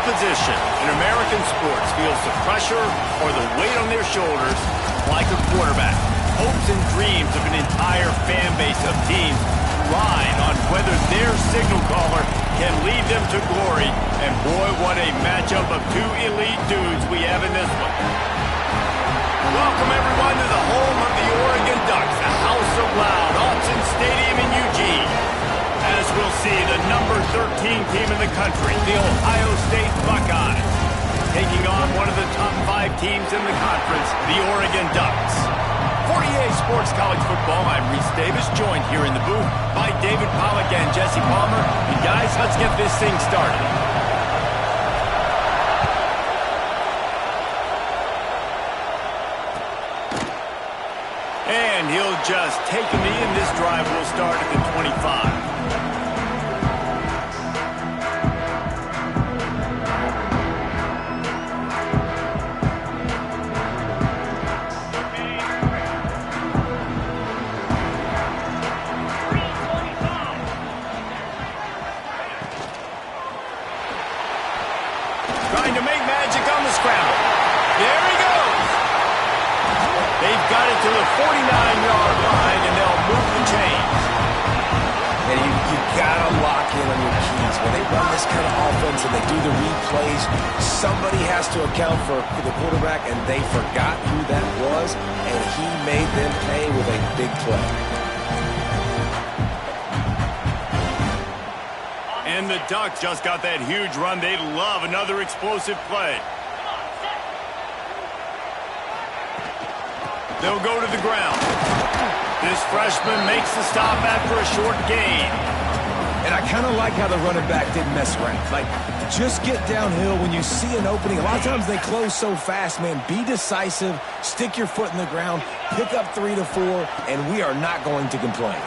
position in American sports feels the pressure or the weight on their shoulders like a quarterback. Hopes and dreams of an entire fan base of teams ride on whether their signal caller can lead them to glory. And boy, what a matchup of two elite dudes we have in this one. Welcome everyone to the home of the Oregon Ducks, the House of Loud, Autzen Stadium in Eugene. As we'll see, the number 13 team in the country, the Ohio State Buckeyes, taking on one of the top 5 teams in the conference, the Oregon Ducks. For EA Sports College Football, I'm Reese Davis, joined here in the booth by David Pollack and Jesse Palmer. And guys, let's get this thing started. And he'll just take a knee, and this drive will start at the 25. Trying to make magic on the scramble. There he goes. They've got it to the 49-yard line, and they'll move the chains. And you got to lock in on your keys. When they run this kind of offense and they do the replays, somebody has to account for the quarterback, and they forgot who that was, and he made them pay with a big play. And the Ducks just got that huge run. They love another explosive play. They'll go to the ground. This freshman makes the stop after a short gain. And I kind of like how the running back didn't mess around. Like, just get downhill when you see an opening. A lot of times they close so fast, man. Be decisive, stick your foot in the ground, pick up 3 to 4, and we are not going to complain.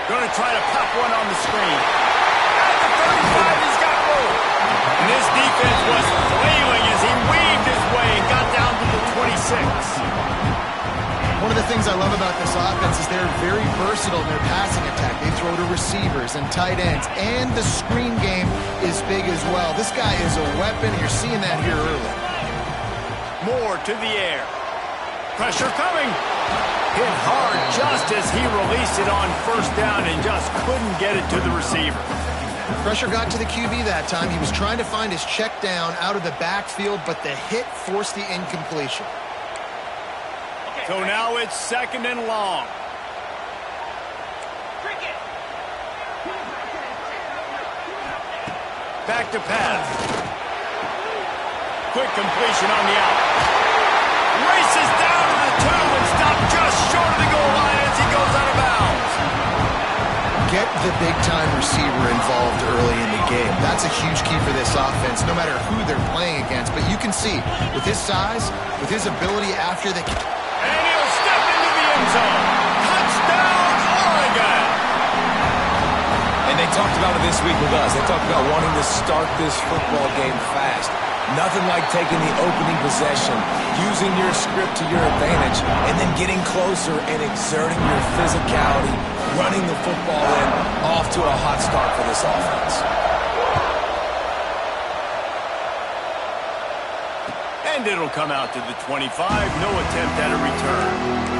Going to try to pop one on the screen. At the 35, he's got room. And this defense was flailing as he weaved his way and got down to the 26. One of the things I love about this offense is they're very versatile in their passing attack. They throw to receivers and tight ends, and the screen game is big as well. This guy is a weapon, and you're seeing that here early. More to the air. Pressure coming. Hit hard just as he released it on first down and just couldn't get it to the receiver. Pressure got to the QB that time. He was trying to find his check down out of the backfield, but the hit forced the incompletion. So now it's 2nd and long. Back to pass. Quick completion on the out. Races down to the 2 and stopped just short of the goal line as he goes out of bounds. Get the big-time receiver involved early in the game. That's a huge key for this offense, no matter who they're playing against. But you can see, with his size, with his ability after the... And he'll step into the end zone. Touchdown, Oregon! And they talked about it this week with us. They talked about wanting to start this football game fast. Nothing like taking the opening possession, using your script to your advantage, and then getting closer and exerting your physicality, running the football in, off to a hot start for this offense. And it'll come out to the 25. No attempt at a return.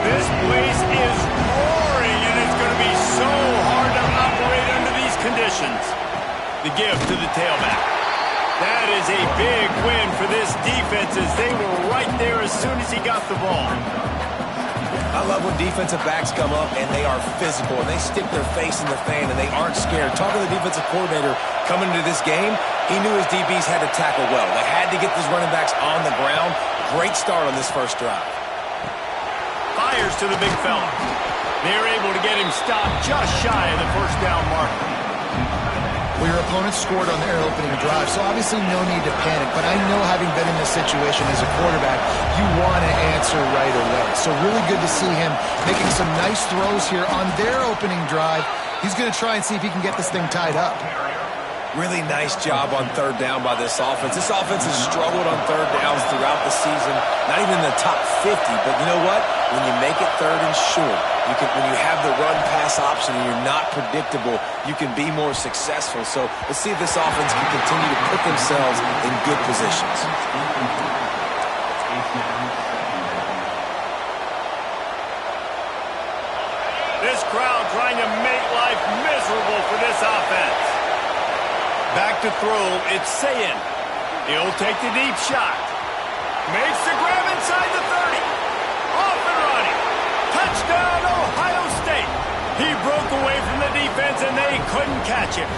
This place is roaring, and it's going to be so hard to operate under these conditions. The give to the tailback. That is a big win for this defense as they were right there as soon as he got the ball. I love when defensive backs come up and they are physical and they stick their face in the fan and they aren't scared. Talking to the defensive coordinator coming into this game, he knew his DBs had to tackle well. They had to get these running backs on the ground. Great start on this first drive. Fires to the big fella. They're able to get him stopped just shy of the first down marker. Well, your opponent scored on their opening drive, so obviously no need to panic. But I know, having been in this situation as a quarterback, you want to answer right away. So really good to see him making some nice throws here on their opening drive. He's going to try and see if he can get this thing tied up. Really nice job on third down by this offense. This offense has struggled on third downs throughout the season, not even in the top 50. But you know what? When you make it third and short, when you have the run-pass option and you're not predictable, you can be more successful. So let's see if this offense can continue to put themselves in good positions. This crowd trying to make life miserable for this offense. Back to throw, it's Sayin. He'll take the deep shot. Makes the grab inside the 30. Off and running. Touchdown, Ohio State. He broke away from the defense and they couldn't catch him.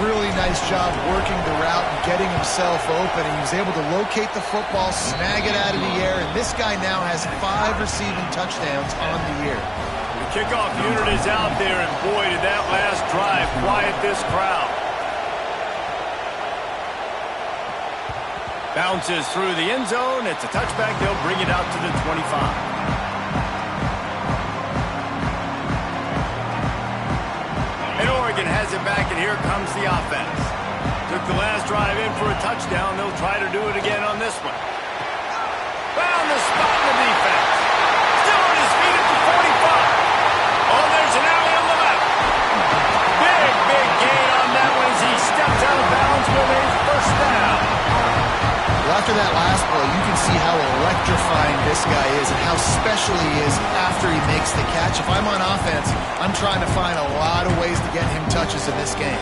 Really nice job working the route and getting himself open. And he was able to locate the football, snag it out of the air, and this guy now has 5 receiving touchdowns on the year. Kickoff unit is out there, and boy, did that last drive quiet this crowd. Bounces through the end zone. It's a touchback. They'll bring it out to the 25. And Oregon has it back, and here comes the offense. Took the last drive in for a touchdown. They'll try to do it again on this one. Found the spot in the defense. Still on his feet at the 45. Oh, there's an alley on the left. Big gain on that one as he steps out of bounds with a first down. Well, after that last play, you can see how electrifying this guy is and how special he is after he makes the catch. If I'm on offense, I'm trying to find a lot of ways to get him touches in this game.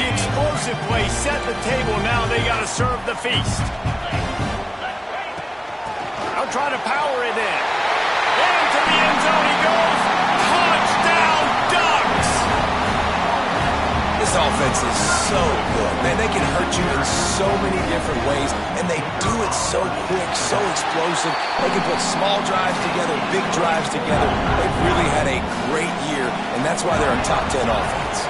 The explosive play set the table. Now they got to serve the feast. I'll try to power it in. Into the end zone he goes. Touchdown, Ducks! This offense is so good. Man, they can hurt you in so many different ways, and they do it so quick, so explosive. They can put small drives together, big drives together. They've really had a great year, and that's why they're a top 10 offense.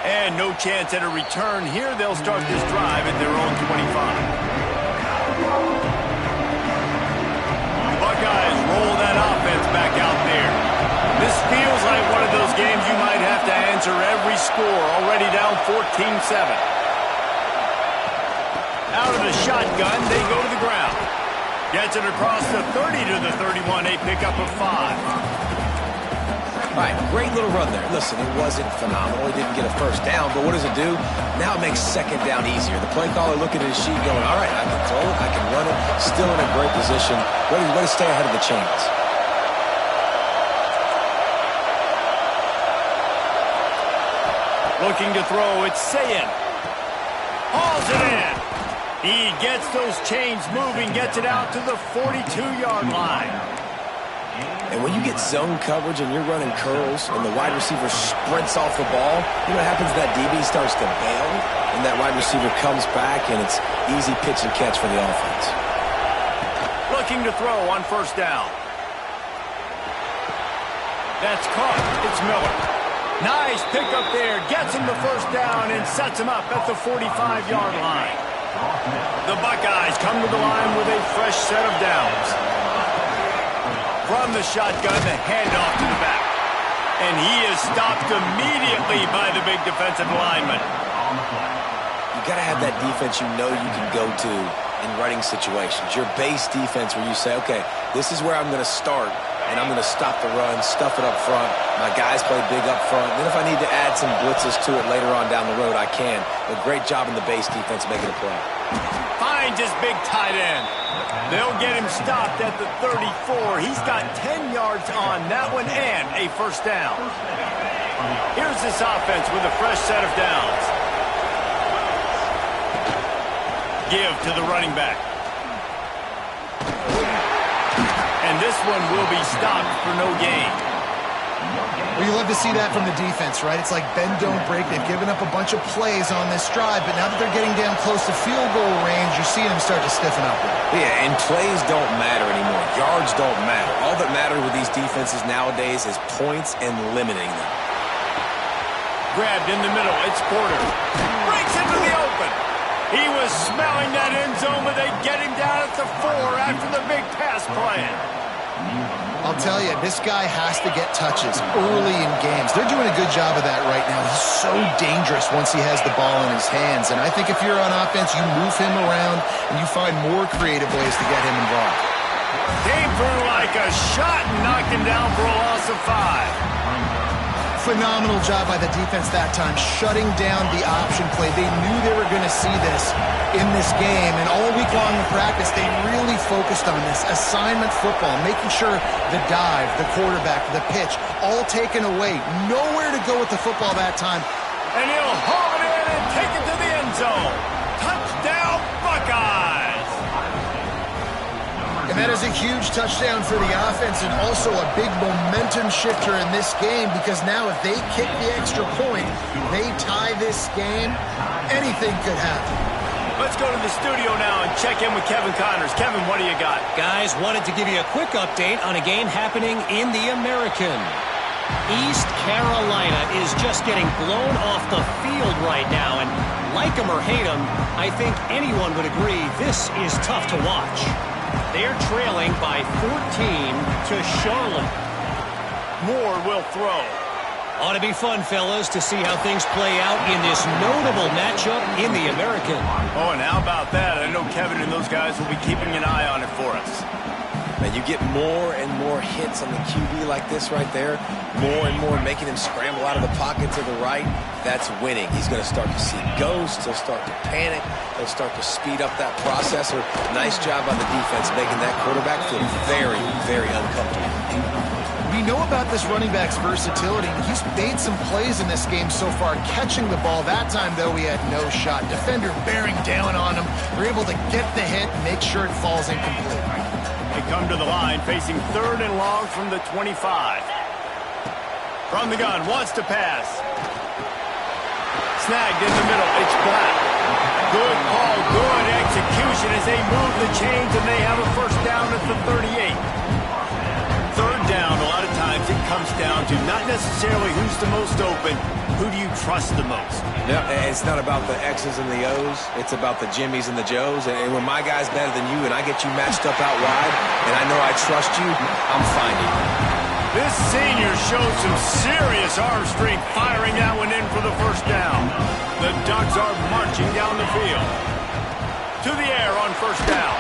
And no chance at a return here. They'll start this drive at their own 25. Buckeyes roll that offense back out there. This feels like one of those games you might have to answer every score. Already down 14-7. Out of the shotgun, they go to the ground. Gets it across the 30 to the 31. A pickup of 5. All right, great little run there. Listen, it wasn't phenomenal. He didn't get a first down, but what does it do? Now it makes second down easier. The play caller looking at his sheet going, all right, I can throw it, I can run it. Still in a great position. Ready to stay ahead of the chains. Looking to throw, it's Sayin. Hauls it in. He gets those chains moving, gets it out to the 42-yard line. And when you get zone coverage and you're running curls and the wide receiver sprints off the ball, you know what happens? That DB starts to bail, and that wide receiver comes back, and it's easy pitch and catch for the offense. Looking to throw on first down. That's caught. It's Miller. Nice pickup there. Gets him the first down and sets him up at the 45-yard line. The Buckeyes come to the line with a fresh set of downs. From the shotgun, the handoff to the back. And he is stopped immediately by the big defensive lineman. You got to have that defense you know you can go to in running situations. Your base defense where you say, okay, this is where I'm going to start, and I'm going to stop the run, stuff it up front. My guys play big up front. Then if I need to add some blitzes to it later on down the road, I can. But great job in the base defense making a play. Finds his big tight end. They'll get him stopped at the 34. He's got 10 yards on that one and a first down. Here's this offense with a fresh set of downs. Give to the running back. And this one will be stopped for no gain. Well, you love to see that from the defense, right? It's like bend, don't break. They've given up a bunch of plays on this drive, but now that they're getting down close to field goal range, you're seeing them start to stiffen up. Yeah, and plays don't matter anymore. Yards don't matter. All that matters with these defenses nowadays is points and limiting them. Grabbed in the middle. It's Porter. Breaks into the open. He was smelling that end zone, but they get him down at the 4 after the big pass play. I'll tell you, this guy has to get touches early in games. They're doing a good job of that right now. He's so dangerous once he has the ball in his hands. And I think if you're on offense, you move him around and you find more creative ways to get him involved. Came through like a shot and knocked him down for a loss of 5. Phenomenal job by the defense that time, shutting down the option play. They knew they were going to see this in this game, and all week long in practice, they really focused on this assignment football, making sure the dive, the quarterback, the pitch, all taken away. Nowhere to go with the football that time. And he'll haul it in and take it to the end zone. Touchdown, Buckeyes! And that is a huge touchdown for the offense and also a big momentum shifter in this game, because now if they kick the extra point, they tie this game, anything could happen. Let's go to the studio now and check in with Kevin Connors. Kevin, what do you got? Guys, wanted to give you a quick update on a game happening in the American. East Carolina is just getting blown off the field right now, and like them or hate them, I think anyone would agree this is tough to watch. They're trailing by 14 to Charlotte. Moore will throw. Ought to be fun, fellas, to see how things play out in this notable matchup in the American. Oh, and how about that? I know Kevin and those guys will be keeping an eye on it for us. Man, you get more and more hits on the QB like this right there, more and more making him scramble out of the pocket to the right. That's winning. He's going to start to see ghosts. He'll start to panic. He'll start to speed up that processor. Nice job by the defense making that quarterback feel very, very uncomfortable. We know about this running back's versatility. He's made some plays in this game so far, catching the ball. That time, though, he had no shot. Defender bearing down on him. They're able to get the hit and make sure it falls incomplete. They come to the line, facing 3rd and long from the 25. From the gun, wants to pass. Snagged in the middle, it's Black. Good call, good execution as they move the chains, and they have a first down at the 38. 3rd down, a lot of times it comes down to not necessarily who's the most open, who do you trust the most? Yeah, it's not about the X's and the O's. It's about the Jimmies and the Joes. And when my guy's better than you and I get you matched up out wide and I know I trust you, I'm finding you. This senior shows some serious arm strength, firing that one in for the first down. The Ducks are marching down the field. To the air on first down.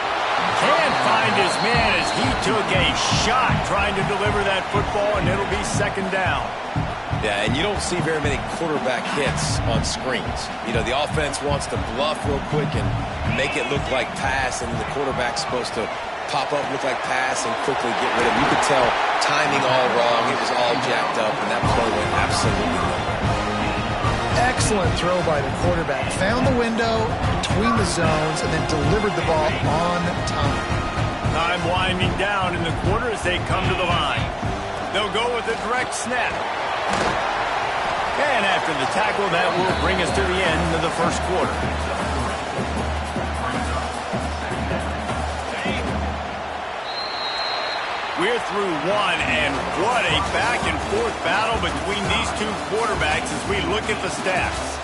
Can't find his man as he took a shot trying to deliver that football, and it'll be 2nd down. Yeah, and you don't see very many quarterback hits on screens. You know, the offense wants to bluff real quick and make it look like pass, and the quarterback's supposed to pop up, look like pass, and quickly get rid of it. You could tell timing all wrong. It was all jacked up, and that play went absolutely nowhere. Excellent throw by the quarterback. Found the window between the zones and then delivered the ball on time. Time winding down in the quarter as they come to the line. They'll go with a direct snap. And after the tackle, that will bring us to the end of the first quarter. We're through one, and what a back-and-forth battle between these two quarterbacks as we look at the stats.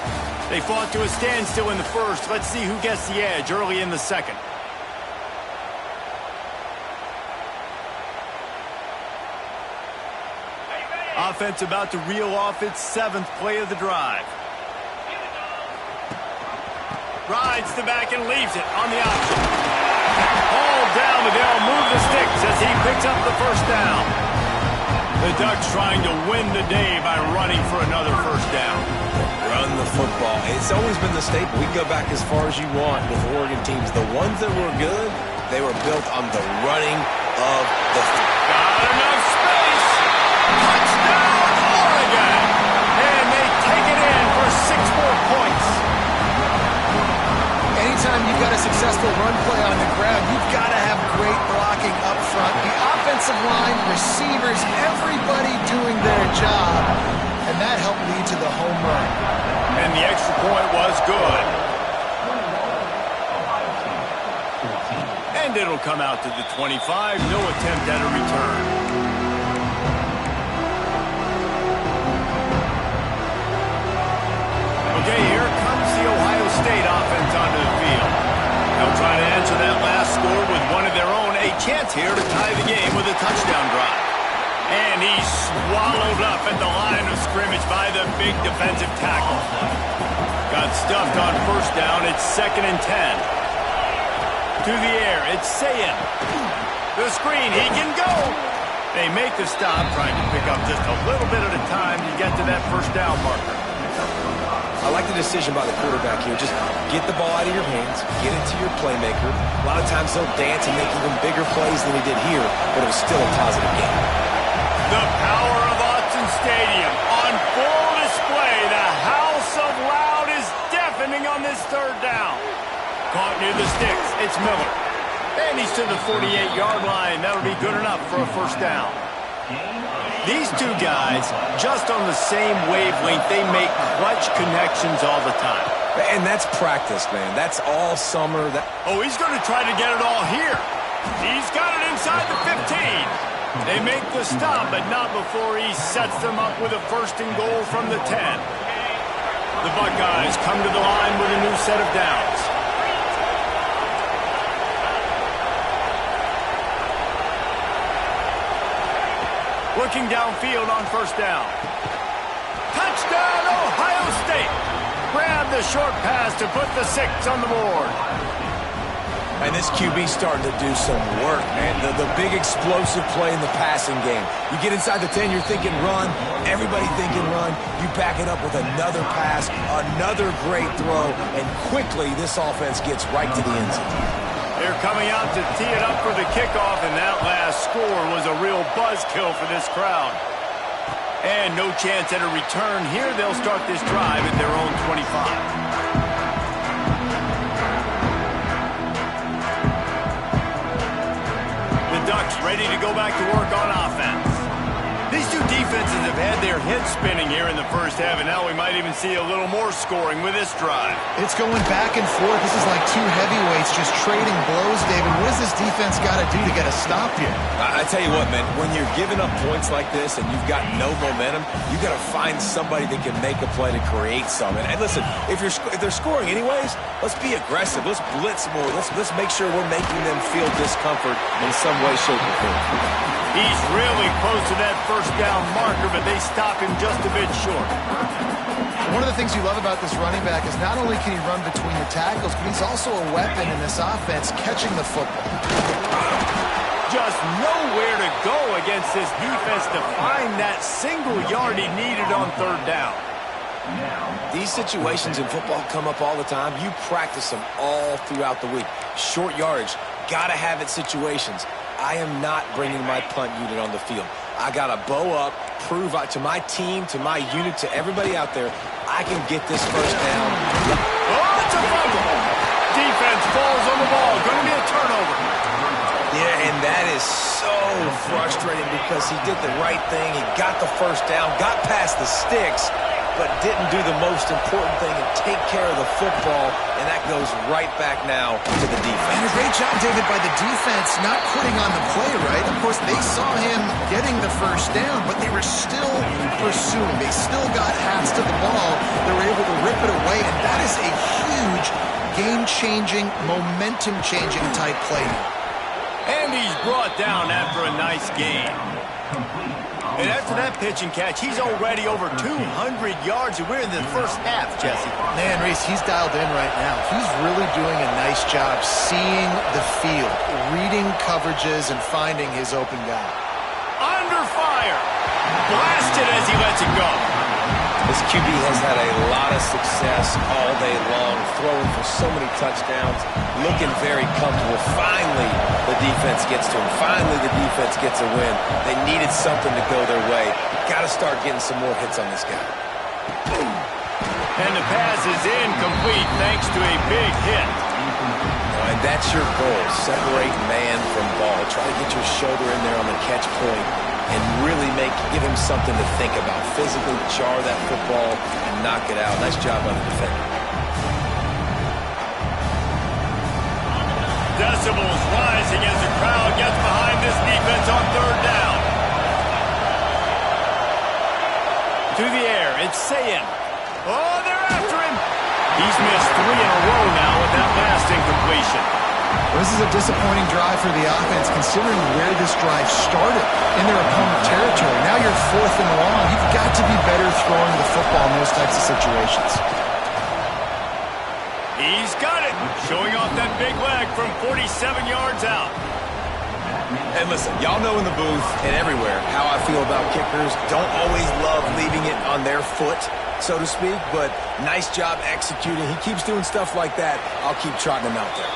They fought to a standstill in the first. Let's see who gets the edge early in the second. Offense about to reel off its 7th play of the drive. Rides the back and leaves it on the option. Hauled down, but they'll move the sticks as he picks up the first down. The Ducks trying to win the day by running for another first down. Run the football. It's always been the staple. We can go back as far as you want with Oregon teams. The ones that were good, they were built on the running of the football. Got enough space. Touchdown, Oregon. And they take it in for 6 more points. Anytime you've got a successful run play on the ground, you've got to have great blocking up front. The offensive line, receivers, everybody doing their job. And that helped lead to the home run. And the extra point was good. And it'll come out to the 25. No attempt at a return. Okay, here comes the Ohio State offense onto the field. They'll try to answer that last score with one of their own. A chance here to tie the game with a touchdown drive. And he's swallowed up at the line of scrimmage by the big defensive tackle. Got stuffed on first down. It's 2nd and 10. To the air, it's Sayin. The screen, he can go. They make the stop, trying to pick up just a little bit at a time to get to that first down marker. I like the decision by the quarterback here. Just get the ball out of your hands, get it to your playmaker. A lot of times they'll dance and make even bigger plays than he did here, but it was still a positive game. The power of Autzen Stadium on full display. The house of loud is deafening on this third down. Caught near the sticks. It's Miller. And he's to the 48-yard line. That'll be good enough for a first down. These two guys, just on the same wavelength, they make clutch connections all the time. And that's practice, man. That's all summer. Oh, he's going to try to get it all here. He's got it inside the 15. They make the stop, but not before he sets them up with a 1st and goal from the 10. The Buckeyes come to the line with a new set of downs. Looking downfield on first down. Touchdown, Ohio State! Grab the short pass to put the 6 on the board. And this QB's starting to do some work, man. The big explosive play in the passing game. You get inside the 10, you're thinking run. Everybody thinking run. You back it up with another pass, another great throw, and quickly this offense gets right to the end zone. They're coming out to tee it up for the kickoff, and that last score was a real buzzkill for this crowd. And no chance at a return here. They'll start this drive at their own 25. Ducks ready to go back to work on offense. These two defenses have had their heads spinning here in the first half, and now we might even see a little more scoring with this drive. It's going back and forth. This is like two heavyweights just trading blows, David. What does this defense got to do to get a stop here? I tell you what, man, when you're giving up points like this and you've got no momentum, you got to find somebody that can make a play to create something. And listen, if they're scoring anyways, let's be aggressive. Let's blitz more. Let's make sure we're making them feel discomfort in some way, shape, or form. He's really close to that first down marker, but they stop him just a bit short. One of the things you love about this running back is not only can he run between the tackles, but he's also a weapon in this offense catching the football. Just nowhere to go against this defense to find that single yard he needed on third down. These situations in football come up all the time. You practice them all throughout the week. Short yardage, gotta have it situations. I am not bringing my punt unit on the field. I got to bow up, prove to my team, to my unit, to everybody out there, I can get this first down. Oh, it's a fumble. Defense falls on the ball. Going to be a turnover. Yeah, and that is so frustrating because he did the right thing. He got the first down, got past the sticks, but didn't do the most important thing and take care of the football, and that goes right back now to the defense. And a great job, David, by the defense not quitting on the play, right? Of course, they saw him getting the first down, but they were still pursuing. They still got hands to the ball. They were able to rip it away, and that is a huge game-changing, momentum-changing type play. And he's brought down after a nice gain. And after that pitch and catch, he's already over 200 yards, and we're in the first half, Jesse. Man, Reese, he's dialed in right now. He's really doing a nice job seeing the field, reading coverages, and finding his open guy. Under fire. Blasted as he lets it go. This QB has had a lot of success all day long, throwing for so many touchdowns, looking very comfortable. Finally, the defense gets to him. Finally, the defense gets a win. They needed something to go their way. Got to start getting some more hits on this guy. And the pass is incomplete thanks to a big hit. And that's your goal. Separate man from ball. Try to get your shoulder in there on the catch point and really give him something to think about. Physically jar that football and knock it out. Nice job by the defender. Decibels rising as the crowd gets behind this defense on third down. To the air, it's Sayin. Oh, they're after him. He's missed 3 in a row now with that last incompletion. This is a disappointing drive for the offense, considering where this drive started in their opponent territory. Now you're 4th and long. You've got to be better throwing the football in those types of situations. He's got it, showing off that big leg from 47 yards out. And listen, y'all know in the booth and everywhere how I feel about kickers. Don't always love leaving it on their foot, so to speak, but nice job executing. He keeps doing stuff like that. I'll keep trotting him out there.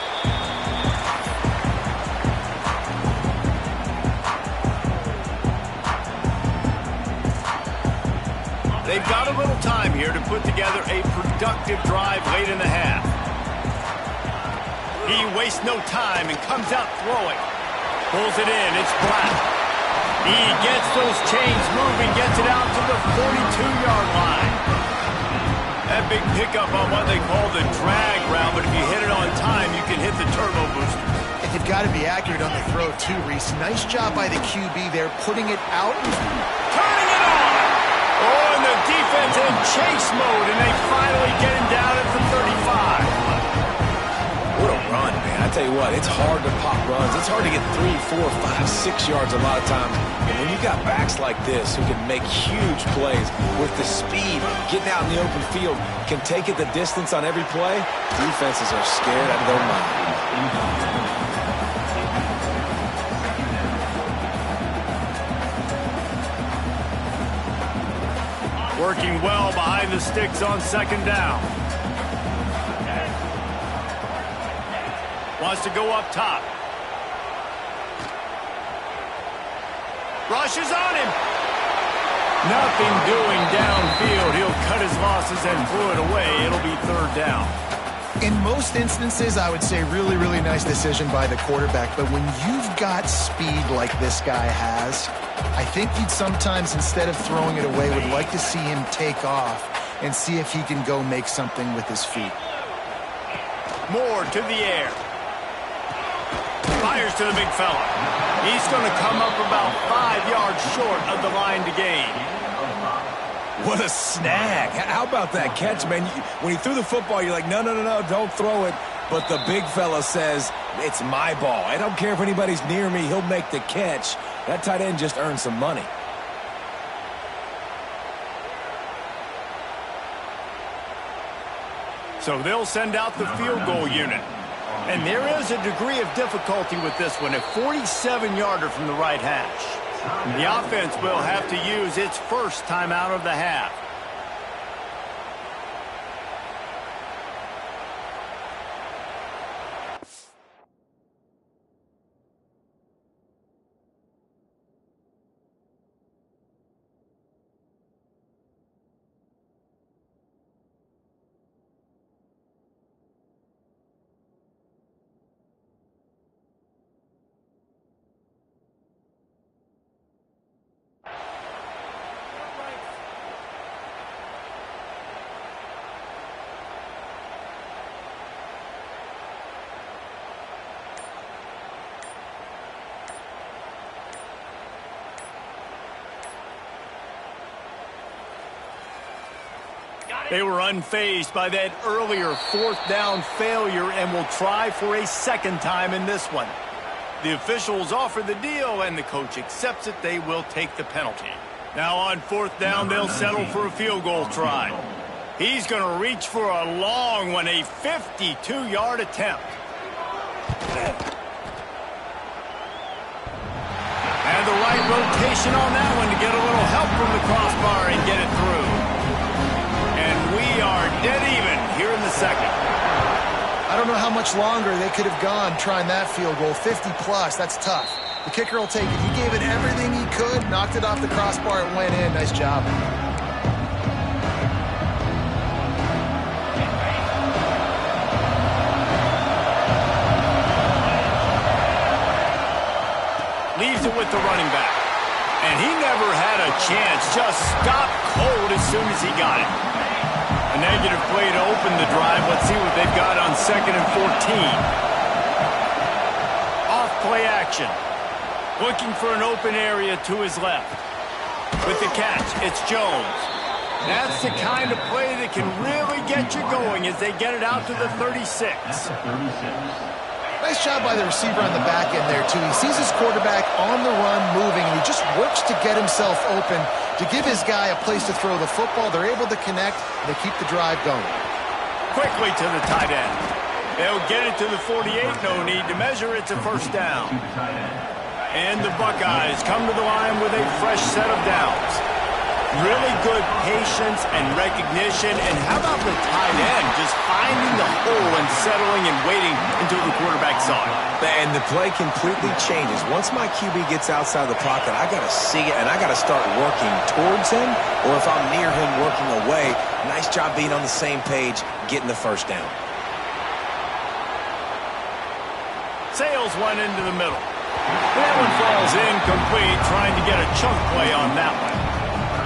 They've got a little time here to put together a productive drive late in the half. He wastes no time and comes out throwing. Pulls it in. It's Black. He gets those chains moving, gets it out to the 42-yard line. That big pickup on what they call the drag route, but if you hit it on time, you can hit the turbo boosters. And you've got to be accurate on the throw, too, Reese. Nice job by the QB there, putting it out. Turning it on! Oh, and the defense in chase mode, and they finally get him down at the 35. What a run, man. I tell you what, it's hard to pop runs. It's hard to get 3, 4, 5, 6 yards a lot of times. And when you got backs like this who can make huge plays with the speed, getting out in the open field, can take it the distance on every play, defenses are scared out of their mind. Working well behind the sticks on 2nd down. Wants to go up top. Rushes on him. Nothing doing downfield. He'll cut his losses and throw it away. It'll be 3rd down. In most instances, I would say really, really nice decision by the quarterback. But when you've got speed like this guy has, I think you'd sometimes, instead of throwing it away, would like to see him take off and see if he can go make something with his feet. Moore to the air. Fires to the big fella. He's going to come up about 5 yards short of the line to gain. What a snag. How about that catch, man? When he threw the football, you're like, no, don't throw it. But the big fella says, it's my ball. I don't care if anybody's near me. He'll make the catch. That tight end just earned some money. So they'll send out the field goal unit. And there is a degree of difficulty with this one, a 47-yarder from the right hash. The offense will have to use its first timeout of the half. They were unfazed by that earlier 4th down failure and will try for a 2nd time in this one. The officials offer the deal, and the coach accepts it. They will take the penalty. Now on 4th down, they'll settle for a field goal try. He's going to reach for a long one, a 52-yard attempt. And the right rotation on that one to get a little help from the crossbar and get it through. We are dead even here in the 2nd. I don't know how much longer they could have gone trying that field goal. 50-plus, that's tough. The kicker will take it. He gave it everything he could, knocked it off the crossbar, it went in. Nice job. Leaves it with the running back. And he never had a chance. Just stopped cold as soon as he got it. A negative play to open the drive. Let's see what they've got on 2nd and 14. Off play action. Looking for an open area to his left. With the catch, it's Jones. That's the kind of play the can really get you going as they get it out to the 36. Nice job by the receiver on the back end there, too. He sees his quarterback on the run moving, and he just works to get himself open to give his guy a place to throw the football. They're able to connect, and they keep the drive going. Quickly to the tight end. They'll get it to the 48. No need to measure. It's a first down. And the Buckeyes come to the line with a fresh set of downs. Really good patience and recognition. And how about the tight end just finding the hole and settling and waiting until the quarterback saw it? And the play completely changes. Once my QB gets outside the pocket, I got to see it, and I got to start working towards him, or if I'm near him, working away. Nice job being on the same page, getting the first down. Sails one into the middle. That one falls incomplete, trying to get a chunk play on that one.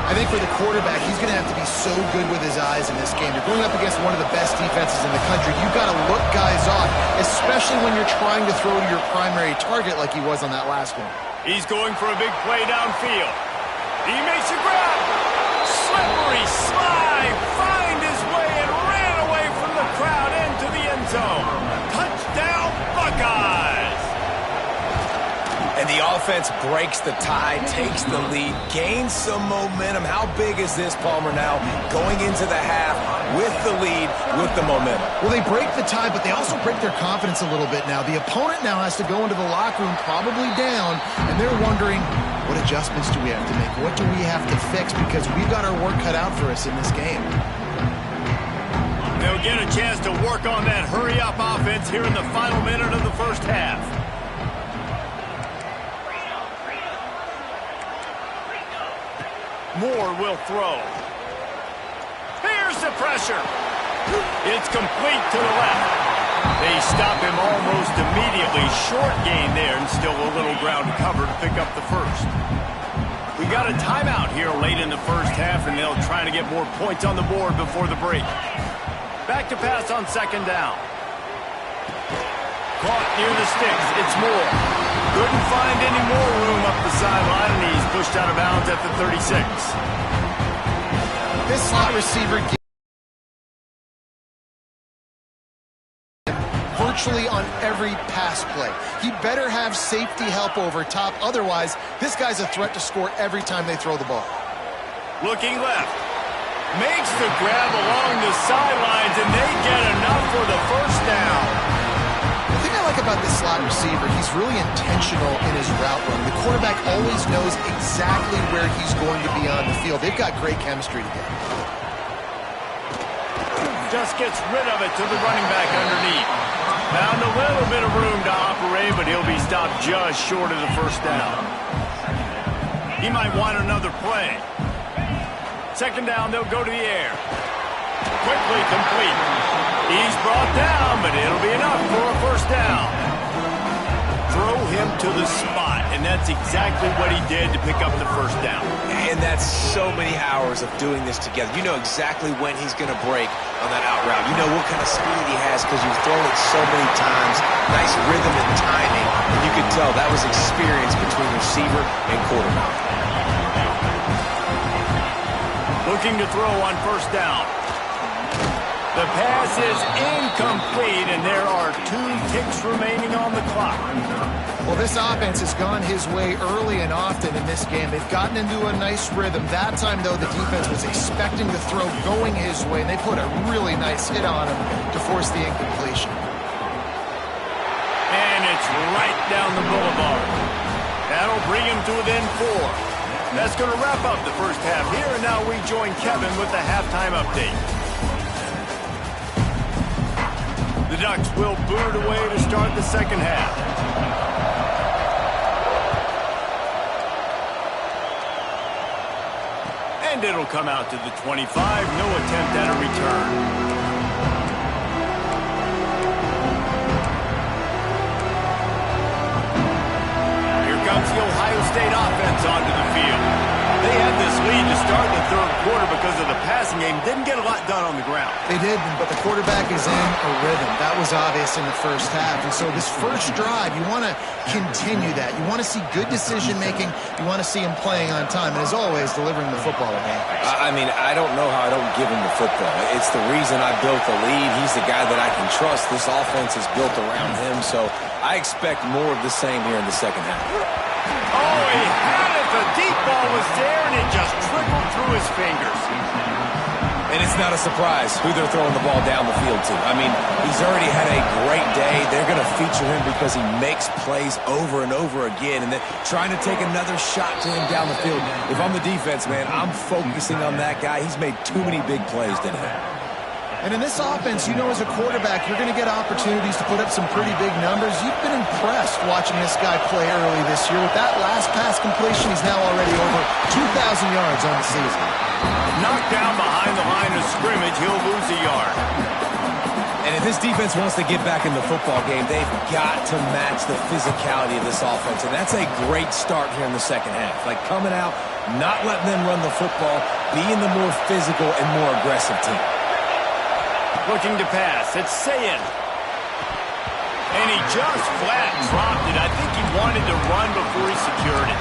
I think for the quarterback, he's going to have to be so good with his eyes in this game. You're going up against one of the best defenses in the country. You've got to look guys off, especially when you're trying to throw to your primary target like he was on that last one. He's going for a big play downfield. He makes a grab. Slippery slide. Find his way and ran away from the crowd into the end zone. Touchdown, Buckeyes. And the offense breaks the tie, takes the lead, gains some momentum. How big is this, Palmer, now going into the half with the lead, with the momentum? Well, they break the tie, but they also break their confidence a little bit now. The opponent now has to go into the locker room probably down, and they're wondering, what adjustments do we have to make? What do we have to fix? Because we've got our work cut out for us in this game. They'll get a chance to work on that hurry-up offense here in the final minute of the first half. Moore will throw. Here's the pressure. It's complete to the left. They stop him almost immediately. Short gain there and still a little ground cover to pick up the first. We got a timeout here late in the first half, and they'll try to get more points on the board before the break. Back to pass on second down. Caught near the sticks. It's Moore. Couldn't find any more room up the sideline, and he's pushed out of bounds at the 36. This slot receiver virtually on every pass play. He better have safety help over top. Otherwise, this guy's a threat to score every time they throw the ball. Looking left. Makes the grab along the sidelines, and they get enough for the first down. The thing I like about this slot receiver, he's really intentional in his route run. The quarterback always knows exactly where he's going to be on the field. They've got great chemistry together. Just gets rid of it to the running back underneath. Found a little bit of room to operate, but he'll be stopped just short of the first down. He might want another play. Second down, they'll go to the air. Quickly complete. He's brought down, but it'll be enough for a first down. Throw him to the spot, and that's exactly what he did to pick up the first down. And that's so many hours of doing this together. You know exactly when he's going to break on that out route. You know what kind of speed he has because you've thrown it so many times. Nice rhythm and timing, and you could tell that was experience between receiver and quarterback. Looking to throw on first down. The pass is incomplete, and there are 2 ticks remaining on the clock. Well, this offense has gone his way early and often in this game. They've gotten into a nice rhythm. That time, though, the defense was expecting the throw going his way, and they put a really nice hit on him to force the incompletion. And it's right down the boulevard. That'll bring him to within 4. That's going to wrap up the first half here, and now we join Kevin with the halftime update. The Ducks will boot it away to start the second half. And it'll come out to the 25. No attempt at a return. Here comes the Ohio State offense onto the field. They had this lead to start the third quarter because because of the passing game, didn't get a lot done on the ground. They did, but the quarterback is in a rhythm. That was obvious in the first half. And so this first drive, you want to continue that. You want to see good decision-making. You want to see him playing on time. And as always, delivering the football at hand. I mean, I don't know how I don't give him the football. It's the reason I built the lead. He's the guy that I can trust. This offense is built around him, so I expect more of the same here in the second half. Oh, he had it. The deep ball was there, and it just trickled through his fingers. And it's not a surprise who they're throwing the ball down the field to. I mean, he's already had a great day. They're going to feature him because he makes plays over and over again, and then trying to take another shot to him down the field. If I'm the defense, man, I'm focusing on that guy. He's made too many big plays today. And in this offense, you know as a quarterback, you're going to get opportunities to put up some pretty big numbers. You've been impressed watching this guy play early this year. With that last pass completion, he's now already over 2,000 yards on the season. Knocked down behind the line of scrimmage, he'll lose a yard. And if this defense wants to get back in the football game, they've got to match the physicality of this offense. And that's a great start here in the second half. Like coming out, not letting them run the football, being the more physical and more aggressive team. Looking to pass. It's Sayin. And he just flat dropped it. I think he wanted to run before he secured it.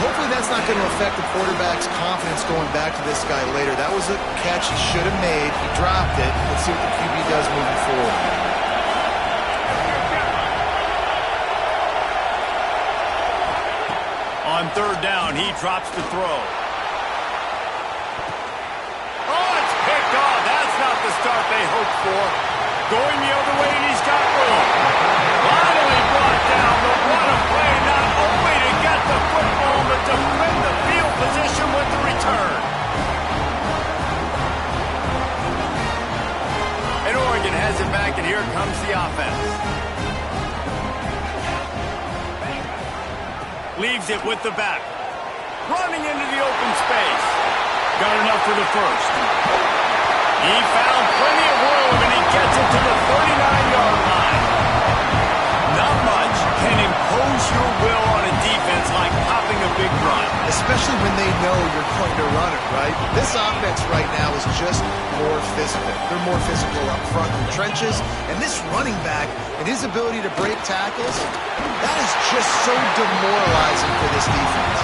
Hopefully that's not going to affect the quarterback's confidence going back to this guy later. That was a catch he should have made. He dropped it. Let's see what the QB does moving forward. On third down, he drops to throw. Oh, it's picked off. That's not the start they hoped for. Going the other way, and he's got room. Finally brought down, but what a play, not only to get the football, but to win the field position with the return. And Oregon has it back, and here comes the offense. Leaves it with the back. Running into the open space. Got enough for the first. He found plenty of room, and he gets it to the 39-yard line. Not much can impose your will on a defense like popping a big run. Especially when they know you're going to run it, right? This offense right now is just more physical. They're more physical up front in the trenches. And this running back and his ability to break tackles, that is just so demoralizing for this defense.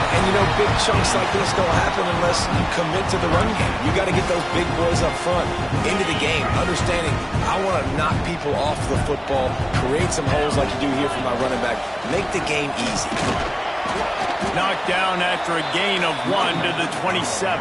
And, you know, big chunks like this don't happen unless you commit to the run game. You got to get those big boys up front into the game, understanding I want to knock people off the football, create some holes like you do here for my running back, make the game easy. Knocked down after a gain of 1 to the 27.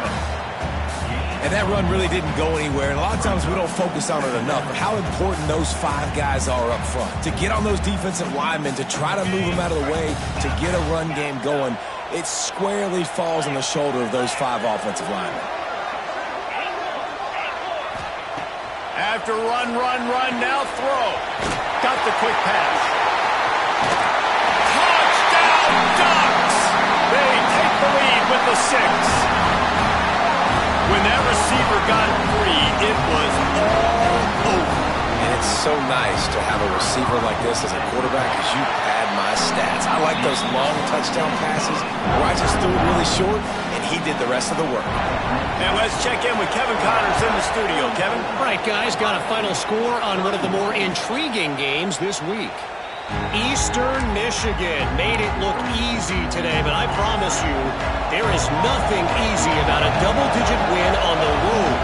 And that run really didn't go anywhere. And a lot of times we don't focus on it enough. But how important those five guys are up front. To get on those defensive linemen, to try to move them out of the way, to get a run game going, it squarely falls on the shoulder of those five offensive linemen. After run, now throw. Got the quick pass. Touchdown, Ducks! They take the lead with the 6. When that receiver got free, it was all over. And it's so nice to have a receiver like this as a quarterback because you pad my stats. I like those long touchdown passes where I just threw it really short and he did the rest of the work. And let's check in with Kevin Connors in the studio. Kevin? All right, guys, got a final score on one of the more intriguing games this week. Eastern Michigan made it look easy today, but I promise you, there is nothing easy about a double-digit win on the road.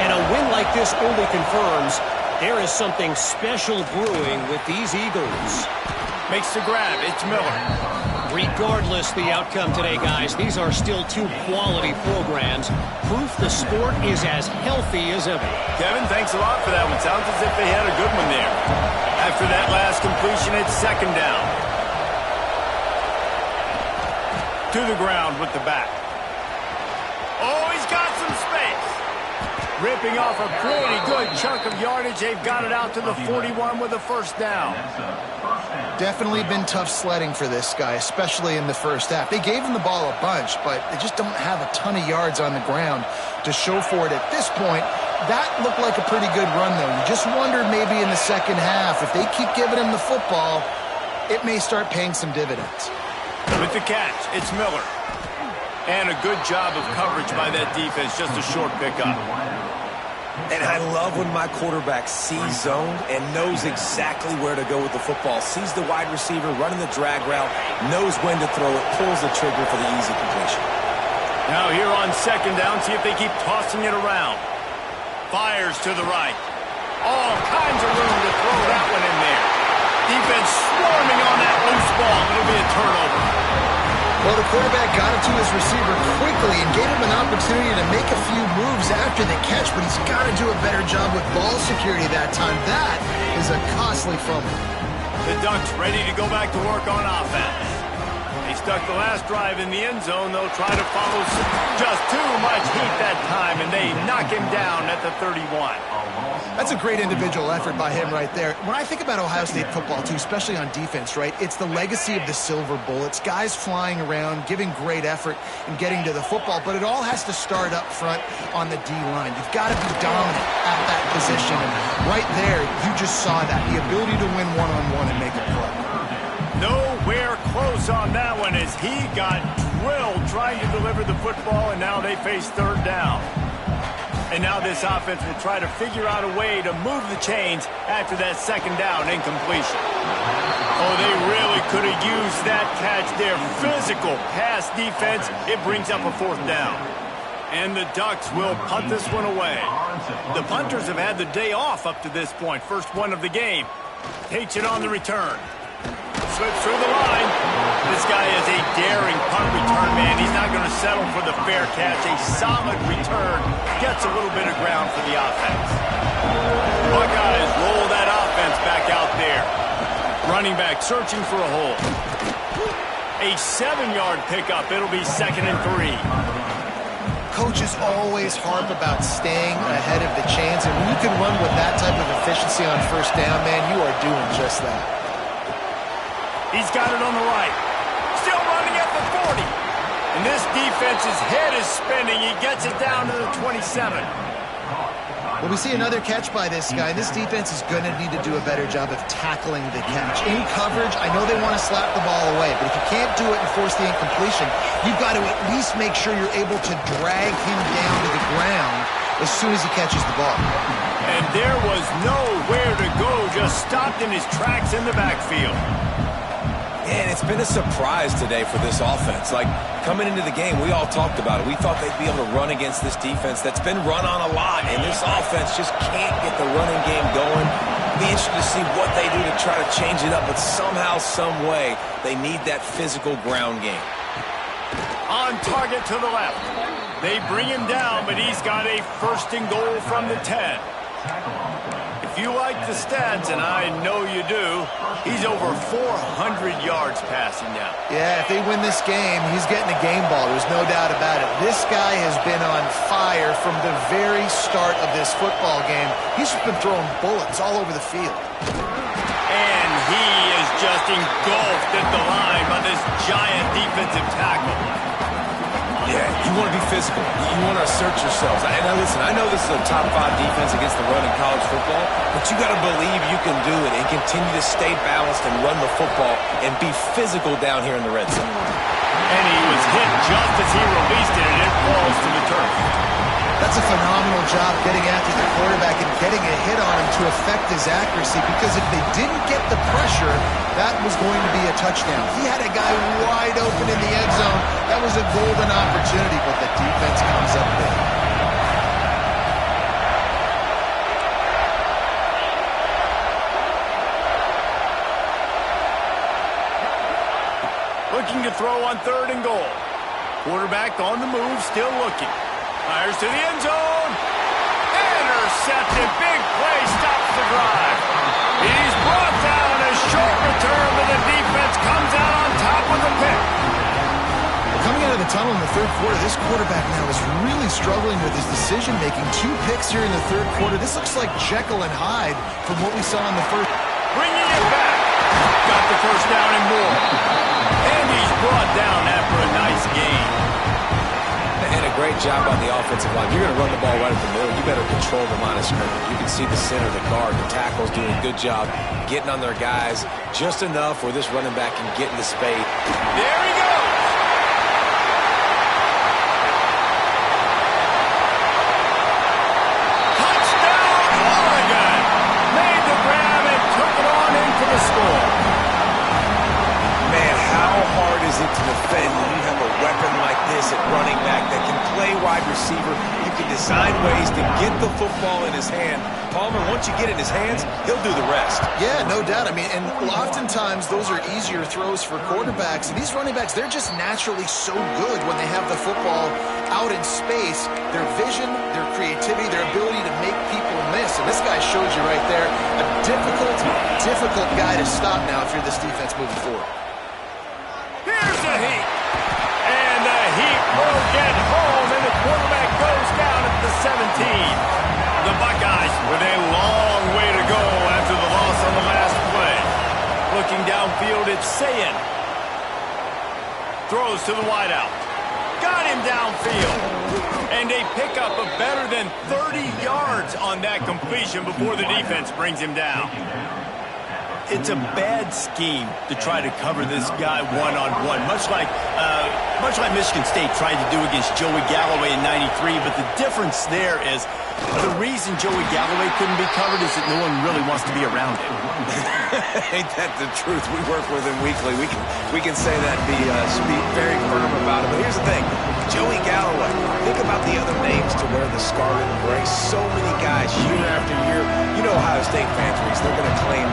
And a win like this only confirms there is something special brewing with these Eagles. Makes the grab. It's Miller. Regardless the outcome today, guys, these are still two quality programs. Proof the sport is as healthy as ever. Kevin, thanks a lot for that one. Sounds as if they had a good one there. After that last completion, it's second down. To the ground with the back. Oh, he's got some space. Ripping off a pretty good chunk of yardage. They've got it out to the 41 with a first down. Definitely been tough sledding for this guy, especially in the first half. They gave him the ball a bunch, but they just don't have a ton of yards on the ground to show for it at this point. That looked like a pretty good run, though. You just wondered maybe in the second half, if they keep giving him the football, it may start paying some dividends. With the catch, it's Miller. And a good job of coverage by that defense, just a short pickup. And I love when my quarterback sees zoned and knows exactly where to go with the football. Sees the wide receiver running the drag route, knows when to throw it, pulls the trigger for the easy completion. Now here on second down, see if they keep tossing it around. Fires to the right. All kinds of room to throw that one in there. Defense swarming on that loose ball. It'll be a turnover. Well, the quarterback got it to his receiver quickly and gave him an opportunity to make a few moves after the catch, but he's got to do a better job with ball security that time. That is a costly fumble. The Ducks ready to go back to work on offense. They stuck the last drive in the end zone. They'll try to follow just too much heat that time, and they knock him down at the 31. That's a great individual effort by him right there. When I think about Ohio State football, too, especially on defense, right, it's the legacy of the silver bullets, guys flying around, giving great effort and getting to the football, but it all has to start up front on the D-line. You've got to be dominant at that position, and right there, you just saw that, the ability to win one-on-one and make a play. Nowhere close on that one as he got drilled trying to deliver the football, and now they face third down. And now this offense will try to figure out a way to move the chains after that second down incompletion. Oh, they really could have used that catch there. Physical pass defense. It brings up a fourth down. And the Ducks will punt this one away. The punters have had the day off up to this point. First one of the game. Takes it on the return. Slips through the line. This guy is a daring punt return man. He's not going to settle for the fair catch. A solid return. Gets a little bit of ground for the offense. Buckeyes roll that offense back out there. Running back searching for a hole. A 7-yard pickup. It'll be 2nd and 3. Coaches always harp about staying ahead of the chains, and when you can run with that type of efficiency on first down, man, you are doing just that. He's got it on the right. Still running at the 40. And this defense's head is spinning. He gets it down to the 27. Well, we see another catch by this guy. This defense is going to need to do a better job of tackling the catch. In coverage, I know they want to slap the ball away, but if you can't do it and force the incompletion, you've got to at least make sure you're able to drag him down to the ground as soon as he catches the ball. And there was nowhere to go, just stopped in his tracks in the backfield. And it's been a surprise today for this offense. Like, coming into the game, we all talked about it. We thought they'd be able to run against this defense that's been run on a lot, and this offense just can't get the running game going. Be interested to see what they do to try to change it up, but somehow, some way, they need that physical ground game. On target to the left. They bring him down, but he's got a 1st and goal from the 10. If you like the stats, and I know you do, he's over 400 yards passing now. Yeah, if they win this game, he's getting a game ball. There's no doubt about it. This guy has been on fire from the very start of this football game. He's just been throwing bullets all over the field. And he is just engulfed at the line by this giant defensive tackle. Yeah, you want to be physical. You want to assert yourselves. And now listen, I know this is a top 5 defense against the run in college football, but you got to believe you can do it and continue to stay balanced and run the football and be physical down here in the red zone. And he was hit just as he released it, and it falls to the turf. That's a phenomenal job getting after the quarterback and getting a hit on him to affect his accuracy, because if they didn't get the pressure, that was going to be a touchdown. He had a guy wide open in the end zone. That was a golden opportunity, but the defense comes up big. Looking to throw on 3rd and goal. Quarterback on the move, still looking. Fires to the end zone. Intercepted. Big play stops the drive. He's brought down. A short return, but the defense comes out on top with a pick. Coming out of the tunnel in the 3rd quarter, this quarterback now is really struggling with his decision-making. 2 picks here in the 3rd quarter. This looks like Jekyll and Hyde from what we saw in the first. Bringing it back. Got the 1st down and more. And he's brought down after a nice gain. And a great job on the offensive line. You're going to run the ball right up the middle. You better control the line of scrimmage. You can see the center, the guard, the tackles doing a good job getting on their guys just enough where this running back can get into space. There he goes. can defend. When you have a weapon like this at running back that can play wide receiver, you can design ways to get the football in his hand. Palmer, once you get it in his hands, he'll do the rest. Yeah, no doubt. I mean, and oftentimes those are easier throws for quarterbacks. And these running backs, they're just naturally so good when they have the football out in space. Their vision, their creativity, their ability to make people miss. And this guy shows you right there a difficult guy to stop now if you're this defense moving forward. Here's the heat. And the heat will get home, and the quarterback goes down at the 17. The Buckeyes with a long way to go after the loss on the last play. Looking downfield, it's Sayin. Throws to the wideout. Got him downfield. And a pickup of better than 30 yards on that completion before the defense brings him down. It's a bad scheme to try to cover this guy one-on-one, much like Michigan State tried to do against Joey Galloway in '93. But the difference there is the reason Joey Galloway couldn't be covered is that no one really wants to be around him. Ain't that the truth? We work with him weekly. We can say that and be very firm about it. But here's the thing. Joey Galloway, think about the other names to wear the scarlet and gray. So many guys year after year. You know Ohio State fans, they're going to claim,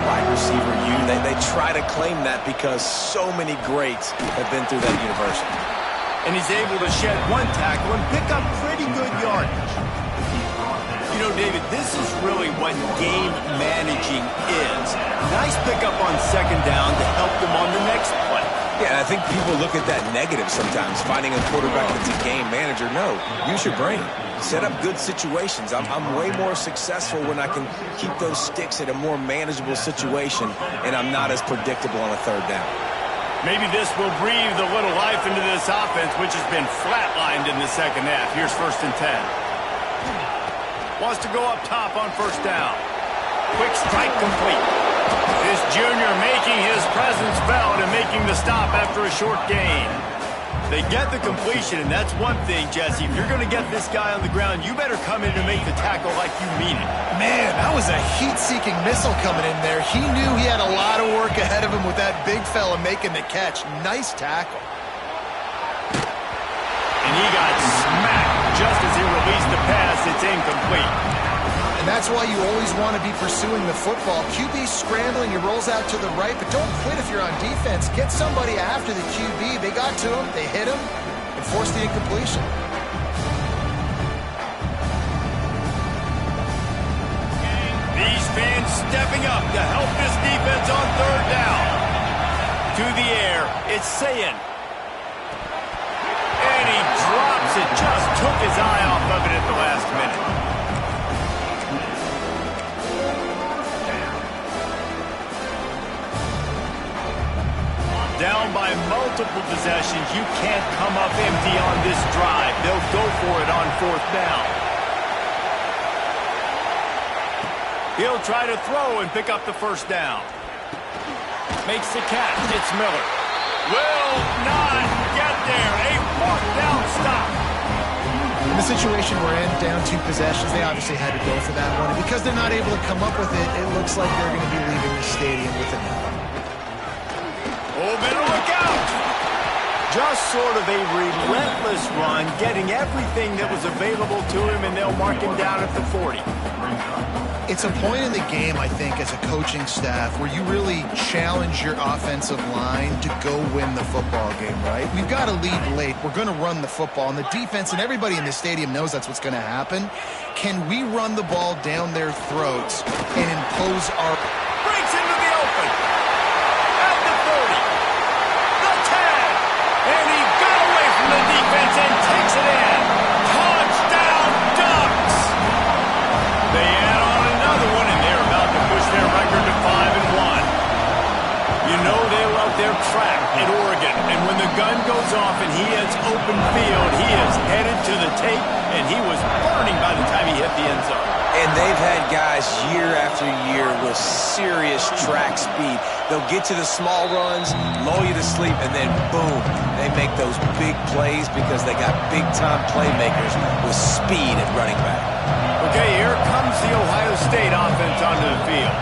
wide receiver U. They try to claim that because so many greats have been through that university. And he's able to shed one tackle and pick up pretty good yardage. You know, David, this is really what game managing is. Nice pickup on second down to help them on the next play. Yeah, I think people look at that negative sometimes, finding a quarterback that's a game manager. No, use your brain. Set up good situations. I'm way more successful when I can keep those sticks at a more manageable situation, and I'm not as predictable on a third down. Maybe this will breathe a little life into this offense, which has been flatlined in the second half. Here's 1st and 10. Wants to go up top on 1st down. Quick strike complete. This junior making his presence felt and making the stop after a short gain. They get the completion, and that's one thing, Jesse. If you're going to get this guy on the ground, you better come in and make the tackle like you mean it. Man, that was a heat-seeking missile coming in there. He knew he had a lot of work ahead of him with that big fella making the catch. Nice tackle. And he got smacked just as he released the pass. It's incomplete. And that's why you always want to be pursuing the football. QB scrambling, he rolls out to the right, but don't quit if you're on defense. Get somebody after the QB. They got to him, they hit him, and forced the incompletion. These fans stepping up to help this defense on 3rd down. To the air, it's Sayin. And he drops it, just took his eye off of it at the last minute. Down by multiple possessions, you can't come up empty on this drive. They'll go for it on 4th down. He'll try to throw and pick up the 1st down. Makes the catch. It's Miller. Will not get there. A 4th down stop. In the situation we're in, down 2 possessions, they obviously had to go for that one. And because they're not able to come up with it, it looks like they're going to be leaving the stadium with it. Oh, better look out! Just sort of a relentless run, getting everything that was available to him, and they'll mark him down at the 40. It's a point in the game, I think, as a coaching staff, where you really challenge your offensive line to go win the football game, right? We've got to lead late. We're going to run the football, and the defense and everybody in the stadium knows that's what's going to happen. Can we run the ball down their throats and impose our... Breaks into the open. At the 30. The 10. And he got away from the defense and takes it in. Touchdown, Ducks. They add on another one, and they're about to push their record to 5-1. You know they love their track at Oregon, and when the gun goes off and he hits open field, he is headed to the tape, and he was burning by the time he hit the end zone. And they've had guys year after year with serious track speed. They'll get to the small runs, lull you to sleep, and then boom, they make those big plays because they got big-time playmakers with speed at running back. Okay, here comes the Ohio State offense onto the field.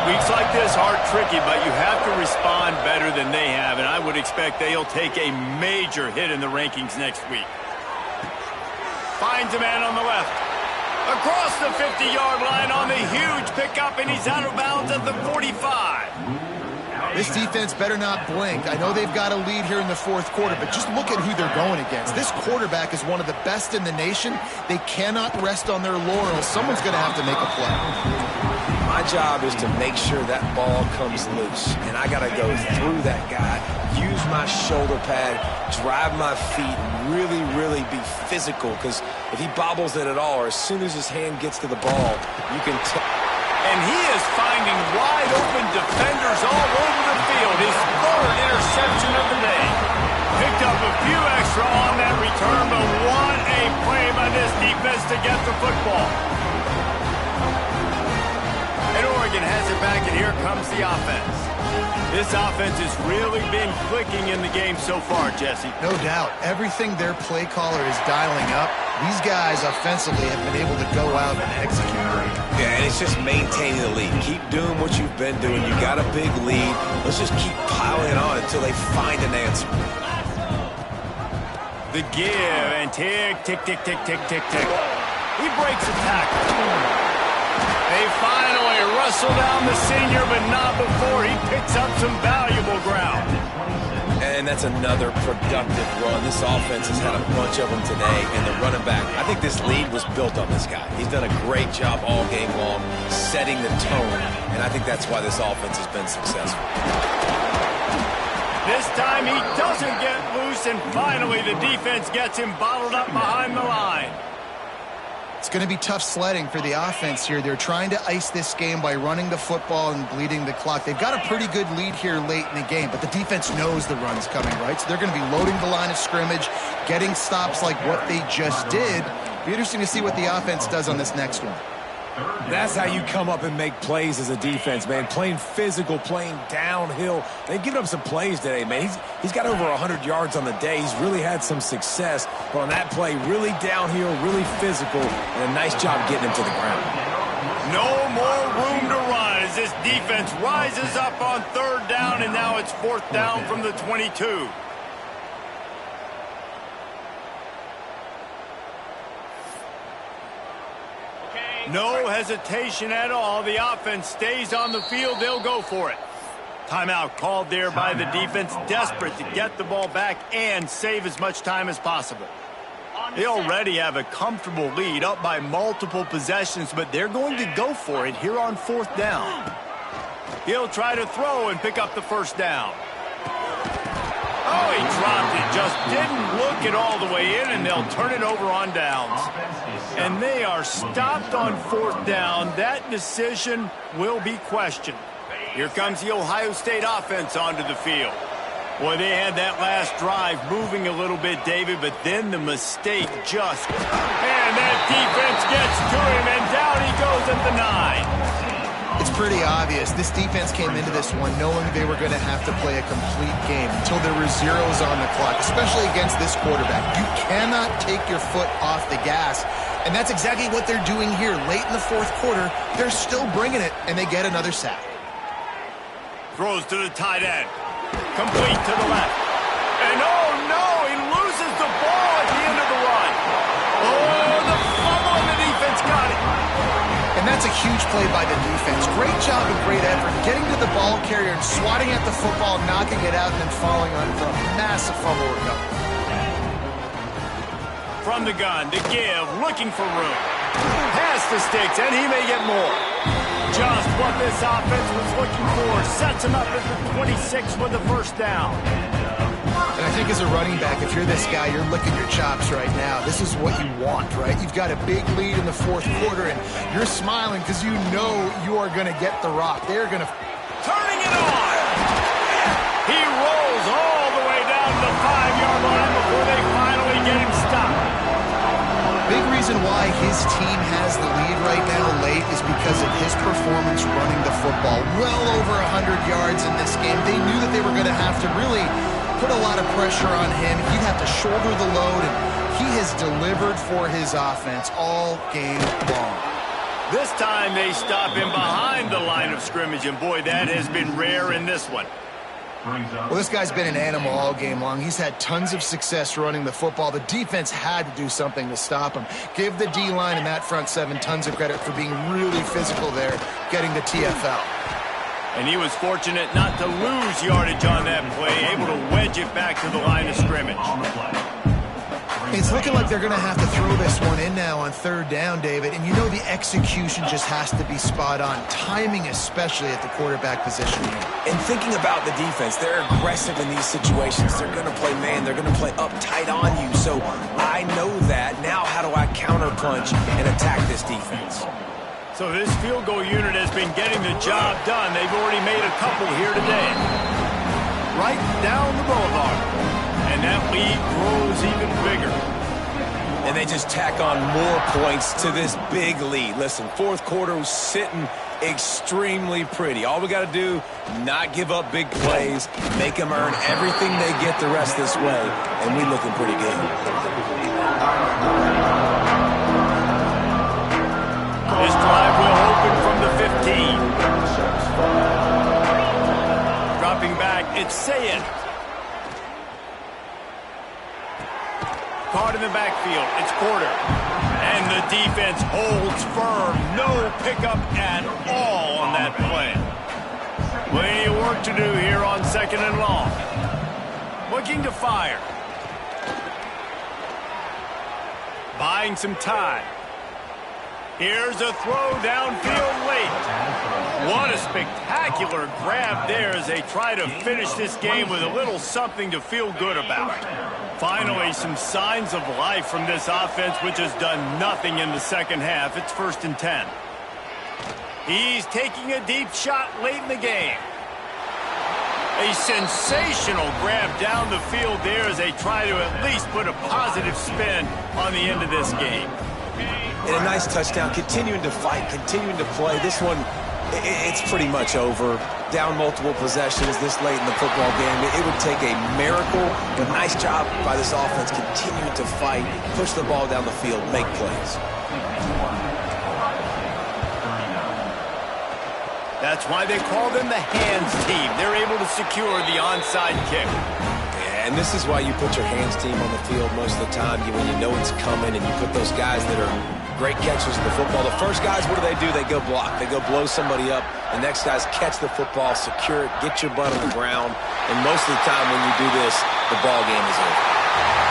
Weeks like this are tricky, but you have to respond better than they have, and I would expect they'll take a major hit in the rankings next week. Finds a man on the left. Across the 50-yard line on the huge pickup, and he's out of bounds at the 45. This defense better not blink. I know they've got a lead here in the fourth quarter, but just look at who they're going against. This quarterback is one of the best in the nation. They cannot rest on their laurels. Someone's going to have to make a play. My job is to make sure that ball comes loose, and I got to go through that guy, use my shoulder pad, drive my feet, and really, really be physical, because if he bobbles it at all, or as soon as his hand gets to the ball, you can tell. And he is finding wide-open defenders all over the field. His third interception of the day. Picked up a few extra on that return, but what a play by this defense to get the football. And Oregon has it back, and here comes the offense. This offense has really been clicking in the game so far, Jesse. No doubt. Everything their play caller is dialing up, these guys offensively have been able to go out and execute. Yeah, and it's just maintaining the lead. Keep doing what you've been doing. You got a big lead. Let's just keep piling on until they find an answer. The give, and tick, tick, tick, tick, tick, tick, tick. He breaks a tackle. They finally wrestle down the senior, but not before he picks up some valuable ground. And that's another productive run. This offense has had a bunch of them today, and the running back, I think this lead was built on this guy. He's done a great job all game long setting the tone, and I think that's why this offense has been successful. This time he doesn't get loose, and finally the defense gets him bottled up behind the line. It's going to be tough sledding for the offense here. They're trying to ice this game by running the football and bleeding the clock. They've got a pretty good lead here late in the game, but the defense knows the run's coming, right? So they're going to be loading the line of scrimmage, getting stops like what they just did. Be interesting to see what the offense does on this next one. That's how you come up and make plays as a defense, man. Playing physical, playing downhill. They've given up some plays today, man. He's got over 100 yards on the day. He's really had some success. But on that play, really downhill, really physical, and a nice job getting him to the ground. No more room to run as this defense rises up on third down, and now it's fourth down from the 22. No hesitation at all. The offense stays on the field. They'll go for it. Timeout called there by the defense, desperate to get the ball back and save as much time as possible. They already have a comfortable lead, up by multiple possessions, but they're going to go for it here on fourth down. He'll try to throw and pick up the first down. Oh, he dropped it. Just didn't look it all the way in, and they'll turn it over on downs. And they are stopped on fourth down. That decision will be questioned. Here comes the Ohio State offense onto the field. Boy, they had that last drive moving a little bit, David, but then the mistake just... And that defense gets to him, and down he goes at the 9. It's pretty obvious. This defense came into this one knowing they were going to have to play a complete game until there were zeros on the clock, especially against this quarterback. You cannot take your foot off the gas, and that's exactly what they're doing here. Late in the fourth quarter, they're still bringing it, and they get another sack. Throws to the tight end. Complete to the left. And oh no, he loses the ball at the end of the run. Oh, the fumble, and the defense got it. And that's a huge play by the defense. Great job and great effort getting to the ball carrier and swatting at the football, knocking it out, and then falling on for a massive fumble recovery. From the gun, to give, looking for room. Pass the sticks, and he may get more. Just what this offense was looking for. Sets him up at the 26 with the first down. And I think as a running back, if you're this guy, you're licking your chops right now. This is what you want, right? You've got a big lead in the fourth quarter, and you're smiling because you know you are going to get the rock. They're going to... Turning it on! He rolls all the way down to the 5-yard line before they finally get him stopped. Big reason why his team has the lead right now late is because of his performance running the football. Well over 100 yards in this game. They knew that they were going to have to really put a lot of pressure on him. He'd have to shoulder the load, and he has delivered for his offense all game long. This time they stop him behind the line of scrimmage, and boy, that has been rare in this one. Well, this guy's been an animal all game long. He's had tons of success running the football. The defense had to do something to stop him. Give the D-line and that front seven tons of credit for being really physical there, getting the TFL. And he was fortunate not to lose yardage on that play, able to wedge it back to the line of scrimmage. It's looking like they're going to have to throw this one in now on third down, David. And you know the execution just has to be spot on. Timing especially at the quarterback position here. And thinking about the defense, they're aggressive in these situations. They're going to play man. They're going to play up tight on you. So I know that. Now how do I counterpunch and attack this defense? So this field goal unit has been getting the job done. They've already made a couple here today. Right down the boulevard. And that lead grows even bigger. And they just tack on more points to this big lead. Listen, fourth quarter was sitting extremely pretty. All we got to do, not give up big plays, make them earn everything they get the rest this way, and we looking pretty good. This drive will open from the 15. Dropping back, it's Sayed. Caught in the backfield, it's Porter. And the defense holds firm. No pickup at all on that play. Plenty of work to do here on 2nd and long. Looking to fire. Buying some time. Here's a throw downfield late. What a spectacular grab there as they try to finish this game with a little something to feel good about. Finally, some signs of life from this offense, which has done nothing in the second half. It's 1st and 10. He's taking a deep shot late in the game. A sensational grab down the field there as they try to at least put a positive spin on the end of this game. And a nice touchdown, continuing to fight, continuing to play. This one, it's pretty much over. Down multiple possessions this late in the football game. It would take a miracle, but nice job by this offense continuing to fight, push the ball down the field, make plays. That's why they call them the hands team. They're able to secure the onside kick. And this is why you put your hands team on the field most of the time, when you know it's coming, and you put those guys that are great catchers of the football. The first guys, what do? They go block. They go blow somebody up. The next guys catch the football, secure it, get your butt on the ground. And most of the time when you do this, the ball game is over.